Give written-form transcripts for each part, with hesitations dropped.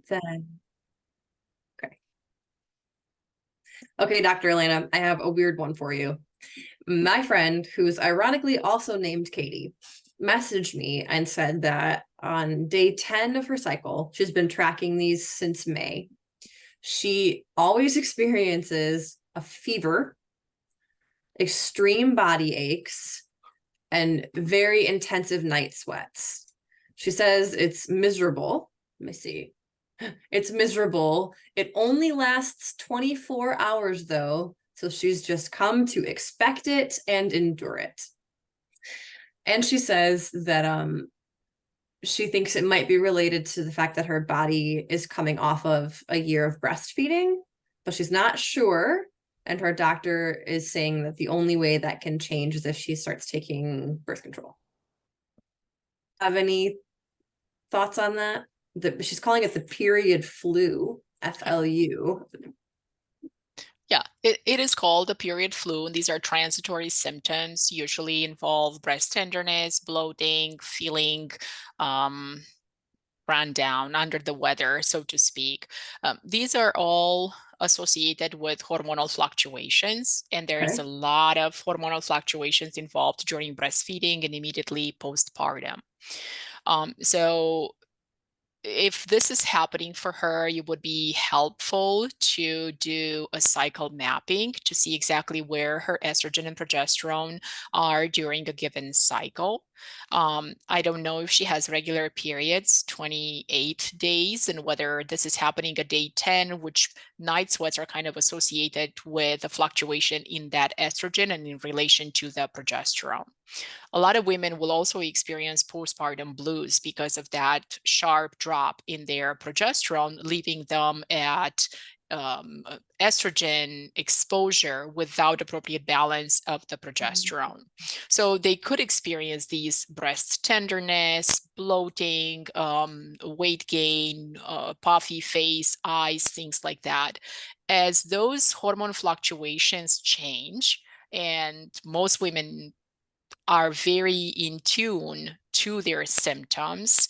Then, okay. Okay, Dr. Elena, I have a weird one for you. My friend, who's ironically also named Katie, messaged me and said that on day 10 of her cycle, she's been tracking these since May. She always experiences a fever, extreme body aches, and very intensive night sweats. She says it's miserable. Let me see. It's miserable. It only lasts 24 hours though, so she's just come to expect it and endure it. And she says that she thinks it might be related to the fact that her body is coming off of a year of breastfeeding, but she's not sure. And her doctor is saying that the only way that can change is if she starts taking birth control. Have any thoughts on that? She's calling it the period flu, FLU. Yeah, it is called a period flu, and these are transitory symptoms, usually involve breast tenderness, bloating, feeling run down, under the weather, so to speak. These are all associated with hormonal fluctuations, and there is Okay. a lot of hormonal fluctuations involved during breastfeeding and immediately postpartum. So if this is happening for her, it would be helpful to do a cycle mapping to see exactly where her estrogen and progesterone are during a given cycle. I don't know if she has regular periods, 28 days, and whether this is happening at day 10, which night sweats are kind of associated with a fluctuation in that estrogen and in relation to the progesterone. A lot of women will also experience postpartum blues because of that sharp drop in their progesterone, leaving them at estrogen exposure without appropriate balance of the progesterone. So they could experience these breast tenderness, bloating, weight gain, puffy face, eyes, things like that. As those hormone fluctuations change, and most women are very in tune to their symptoms,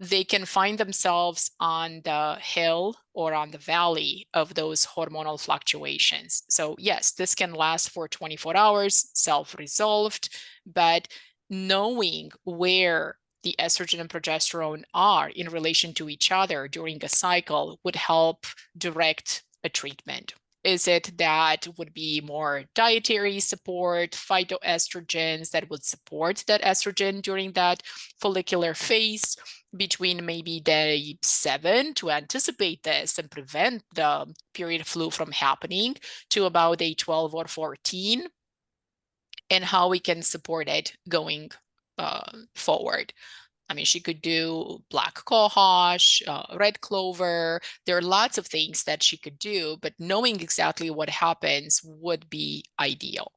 they can find themselves on the hill or on the valley of those hormonal fluctuations. So yes, this can last for 24 hours, self-resolved, but knowing where the estrogen and progesterone are in relation to each other during a cycle would help direct a treatment. Is it that would be more dietary support, phytoestrogens that would support that estrogen during that follicular phase between maybe day 7 to anticipate this and prevent the period flu from happening to about day 12 or 14, and how we can support it going forward. I mean, she could do black cohosh, red clover. There are lots of things that she could do, but knowing exactly what happens would be ideal.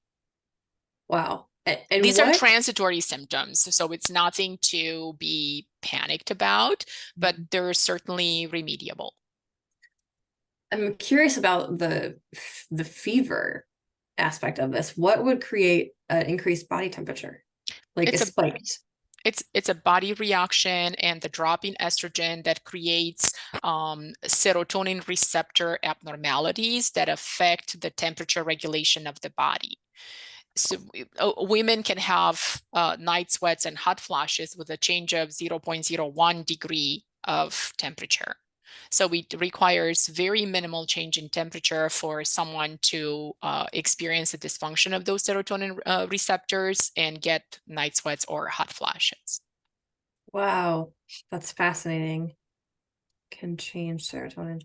Wow. And These are what? transitory symptoms, so it's nothing to be panicked about, but they're certainly remediable. I'm curious about the fever aspect of this. What would create an increased body temperature? Like a It's a spiked? it's a body reaction and the drop in estrogen that creates serotonin receptor abnormalities that affect the temperature regulation of the body. So women can have night sweats and hot flashes with a change of 0.01 degree of temperature. So it requires very minimal change in temperature for someone to experience a dysfunction of those serotonin receptors and get night sweats or hot flashes. Wow, that's fascinating. Can change serotonin.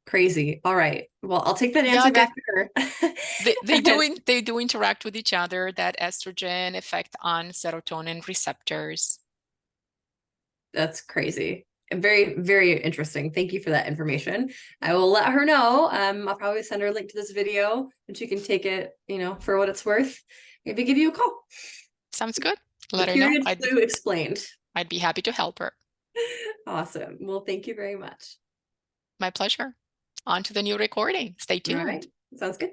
Crazy. All right. Well, I'll take that Yeah, answer back to her. they do interact with each other, that estrogen effect on serotonin receptors. That's crazy. And very, very interesting. Thank you for that information. I will let her know. I'll probably send her a link to this video and she can take it, for what it's worth. Maybe give you a call. Sounds good. The Let her know. period flu explained. I'd be happy to help her. Awesome. Well, thank you very much. My pleasure. On to the new recording. Stay All right. tuned. Sounds good.